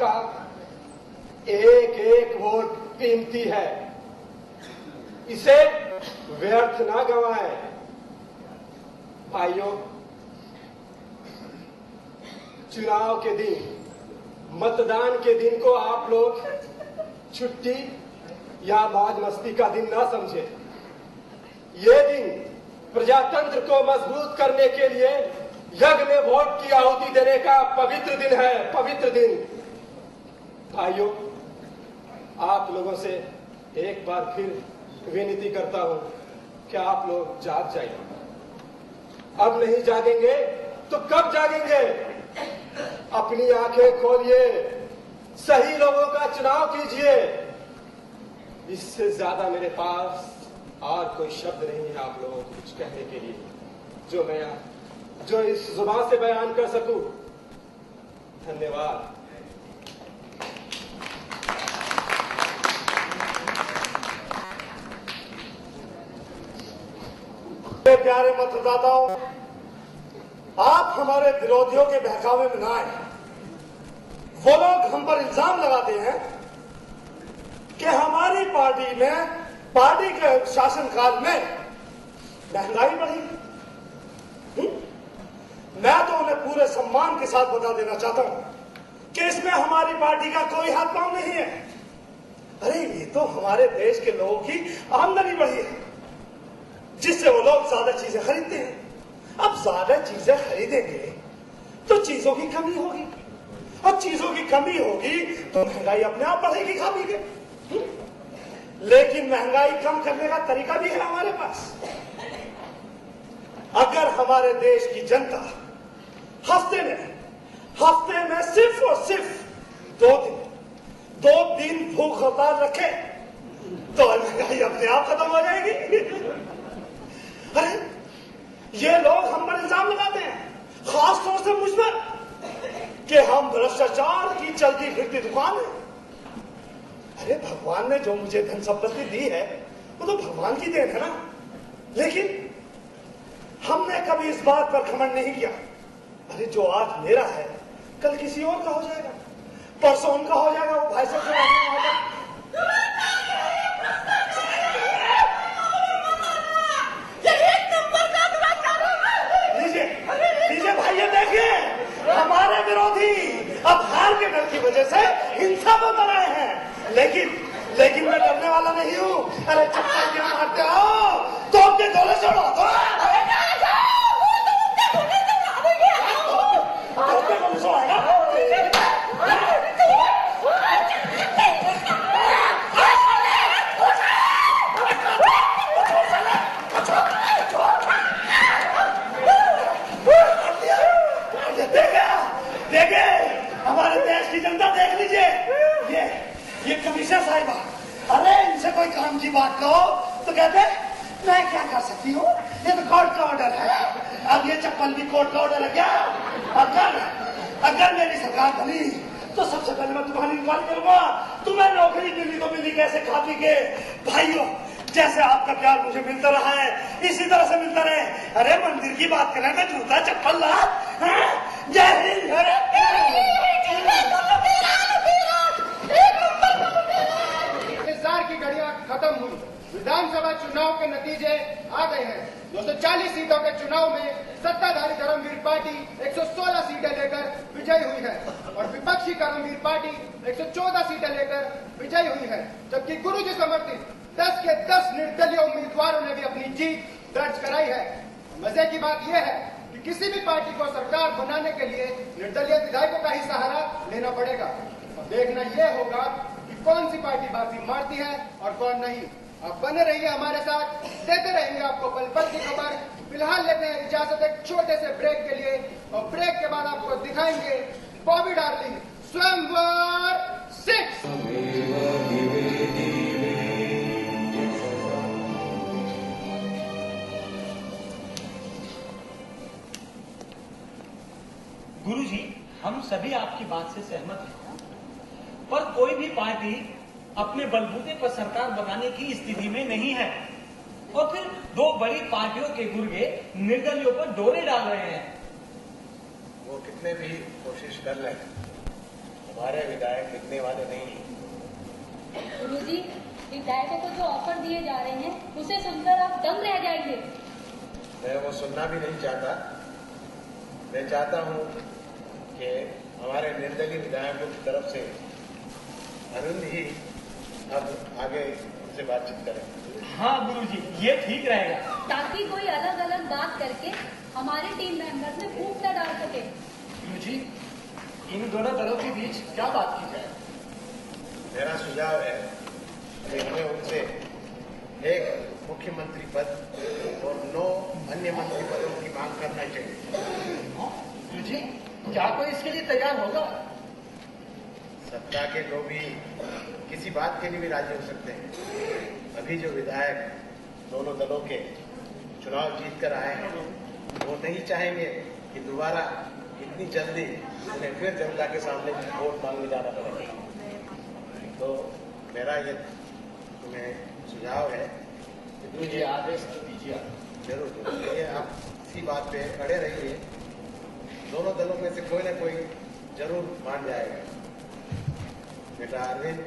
आपका एक एक वोट कीमती है, इसे व्यर्थ ना गंवाएं। भाइयों, चुनाव के दिन, मतदान के दिन को आप लोग छुट्टी या मौज मस्ती का दिन ना समझे। ये दिन प्रजातंत्र को मजबूत करने के लिए यज्ञ में वोट की आहुति देने का पवित्र दिन है, पवित्र दिन। भाइयों, आप लोगों से एक बार फिर विनती करता हूं कि आप लोग जाग जाइए। अब नहीं जागेंगे तो कब जागेंगे? अपनी आंखें खोलिए, सही लोगों का चुनाव कीजिए। इससे ज्यादा मेरे पास और कोई शब्द नहीं है आप लोगों को कुछ कहने के लिए जो इस जुबान से बयान कर सकूं। धन्यवाद। प्यारे मतदाताओं, आप हमारे विरोधियों के बहकावे में ना आए। वो लोग हम पर इल्जाम लगाते हैं कि हमारी पार्टी में, पार्टी के शासनकाल में महंगाई बढ़ी। मैं तो उन्हें पूरे सम्मान के साथ बता देना चाहता हूं कि इसमें हमारी पार्टी का कोई हाथ पांव नहीं है। अरे ये तो हमारे देश के लोगों की आमदनी बढ़ी है, जिससे वो लोग ज्यादा चीजें खरीदते हैं। अब ज्यादा चीजें खरीदेंगे तो चीजों की कमी होगी, और चीजों की कमी होगी तो महंगाई अपने आप बढ़ेगी, खा पी के। लेकिन महंगाई कम करने का तरीका भी है हमारे पास। अगर हमारे देश की जनता हफ्ते में सिर्फ और सिर्फ 2 दिन भूख हड़ताल रखे तो महंगाई अपने आप खत्म हो जाएगी। अरे ये लोग हम पर इल्जाम लगाते हैं, खास तौर से मुझ पर, कि हम भ्रष्टाचार की चलती फिरती दुकान है। अरे भगवान ने जो मुझे धन संपत्ति दी है वो तो भगवान की देन है ना। लेकिन हमने कभी इस बात पर घमंड नहीं किया। अरे जो आज मेरा है कल किसी और का हो जाएगा, परसों उनका हो जाएगा। वो भाई साहब लीजिए भाई, ये देखिए हमारे विरोधी अब हार के डर की वजह से हिंसा में उतर आए हैं। लेकिन मैं डरने वाला नहीं हूँ। अरे चप्पल क्यों मारते हो? तो अपने गोले छोड़ो तो हमारे देश की जनता देख लीजिए, ये कमिश्नर साहिबा, अरे इनसे कोई काम की बात कहो तो कहते मैं क्या कर सकती हूँ, ये तो कोर्ट का ऑर्डर है। अब ये चप्पल भी कोर्ट का ऑर्डर है क्या? अगर मेरी सरकार बनी तो सबसे पहले मैं तुम्हारी इंक्वायरी करूंगा। तुम्हें नौकरी मिली तो मिली कैसे, खा पी के। भाइयों, जैसे आपका प्यार मुझे मिलता रहा है इसी तरह से मिलता रहे। अरे मंदिर की बात करें तो जूता चप्पल ला। जय हिंद। इंतजार की घड़ियां खत्म हुई। विधानसभा चुनाव के नतीजे आ गए हैं। 240 सीटों के चुनाव में सत्ताधारी धर्मवीर पार्टी 116 सीटें लेकर विजयी हुई है और विपक्षी धर्मवीर पार्टी 114 सीटें लेकर विजयी हुई है, जबकि गुरुजी समर्थित 10 के 10 निर्दलीय उम्मीदवारों ने भी अपनी जीत दर्ज कराई है। मजे की बात यह है कि किसी भी पार्टी को सरकार बनाने के लिए निर्दलीय विधायकों का ही सहारा लेना पड़ेगा। अब देखना यह होगा कि कौन सी पार्टी बाजी मारती है और कौन नहीं। आप बने रहिए हमारे साथ, देते रहेंगे आपको पल पल की खबर। फिलहाल लेते हैं इजाजत एक छोटे से ब्रेक के लिए, और ब्रेक के बाद आपको दिखाएंगे बॉबी डार्लिंग स्वयंवर 6। गुरुजी, हम सभी आपकी बात से सहमत हैं, पर कोई भी पार्टी अपने बलबूते पर सरकार बनाने की स्थिति में नहीं है, और फिर 2 बड़ी पार्टियों के गुर्गे निर्दलियों पर डोरे डाल रहे हैं। वो कितने भी कोशिश कर लें, हमारे विधायक बिकने वाले नहीं हैं। गुरुजी, विधायकों को जो ऑफर दिए जा रहे हैं उसे सुनकर आप दंग रह जाएंगे। मैं वो सुनना भी नहीं चाहता। मैं चाहता हूँ कि हमारे निर्दलीय विधायकों की तरफ से अरुण ही अब आगे उनसे बातचीत करें। हाँ गुरुजी, ये ठीक रहेगा, ताकि कोई अलग अलग बात करके हमारे टीम मेंबर्स में फूट न डाल सके। गुरुजी, इन दोनों दलों के बीच क्या बात की जाए? मेरा सुझाव है कि हमें उनसे एक मुख्यमंत्री पद और 9 अन्य मंत्री पदों की मांग करना चाहिए। गुरुजी, क्या कोई इसके लिए तैयार होगा? सत्ता के लोग भी किसी बात के लिए भी राजी हो सकते हैं। अभी जो विधायक दोनों दलों के चुनाव जीत कर आए हैं, वो नहीं चाहेंगे कि दोबारा इतनी जल्दी उन्हें फिर जनता के सामने वोट मांगने जाना पड़े। तो मेरा ये तुम्हें सुझाव है कि मुझे आदेश तो दीजिए। जरूर ये आप इसी बात पे अड़े रहिए। दोनों दलों में से कोई ना कोई जरूर मान जाएगा। बेटा अरविंद,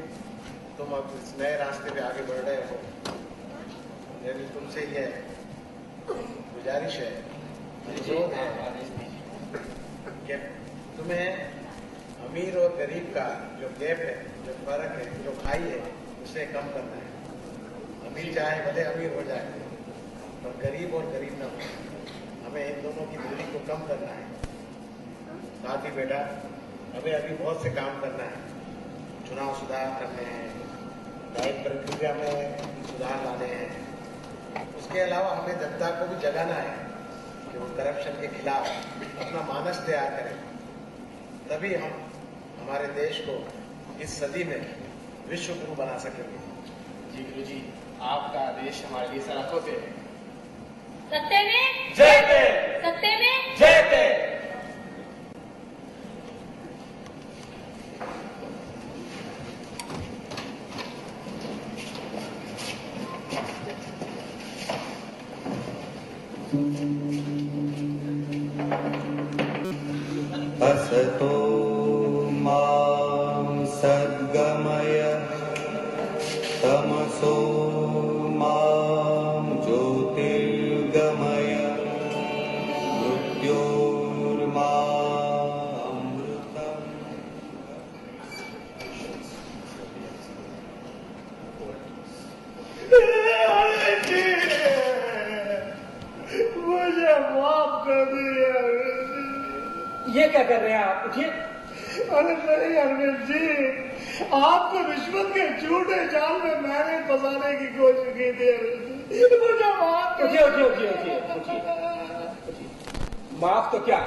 तुम अब इस नए रास्ते पे आगे बढ़ रहे हो। मेरी तुमसे ये गुजारिश है, अनुरोध है कि तुम्हें अमीर और गरीब का जो गैप है, जो फर्क है, जो खाई है, उसे कम करना है। अमीर चाहे भले अमीर हो जाए, पर गरीब और गरीब ना हो। हमें इन दोनों की दूरी को कम करना है। साथ ही बेटा, हमें अभी बहुत से काम करना है। चुनाव सुधार करने हैं, न्यायिक प्रक्रिया में सुधार लाने हैं। उसके अलावा हमें जनता को भी जगाना है कि वो करप्शन के खिलाफ अपना मानस तैयार करें। तभी हम हमारे देश को इस सदी में विश्व गुरु बना सकेंगे। जी गुरुजी, आपका आदेश हमारे लिए सराहनीय है। सत्ते में जयते, सत्ते में जयते। असतो मां सद्गमय तमसो मां ज्योतिर्गमय मृत्योर्मा अमृतम्। मुझे माफ कर दिया। ये क्या कर रहे हैं आप? उठिए। अरे नहीं अरविंद जी, आपको रिश्वत के झूठे जाल में मैंने फंसाने की कोशिश की थी। अरविंद जी, मुझे माफ कर उठिए उठिए उठिए उठिए उठिए। माफ तो क्या,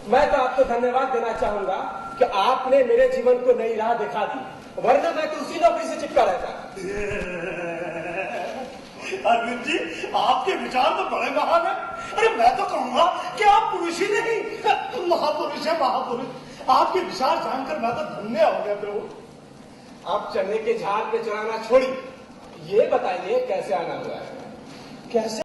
मैं तो आपको धन्यवाद देना चाहूंगा कि आपने मेरे जीवन को नई राह दिखा दी, वरना मैं तो उसी नौकरी से चिपका रहता। अरविंद जी, आपके विचार तो बड़े महान है। अरे मैं तो कहूंगा कि आप पुरुष ही नहीं, महापुरुष है, महापुरुष। आपके विचार जानकर मैं तो धन्य हो गया प्रभु। आप चने के झाड़ पे चढ़ाना छोड़ी, ये बताइए कैसे आना हुआ है? कैसे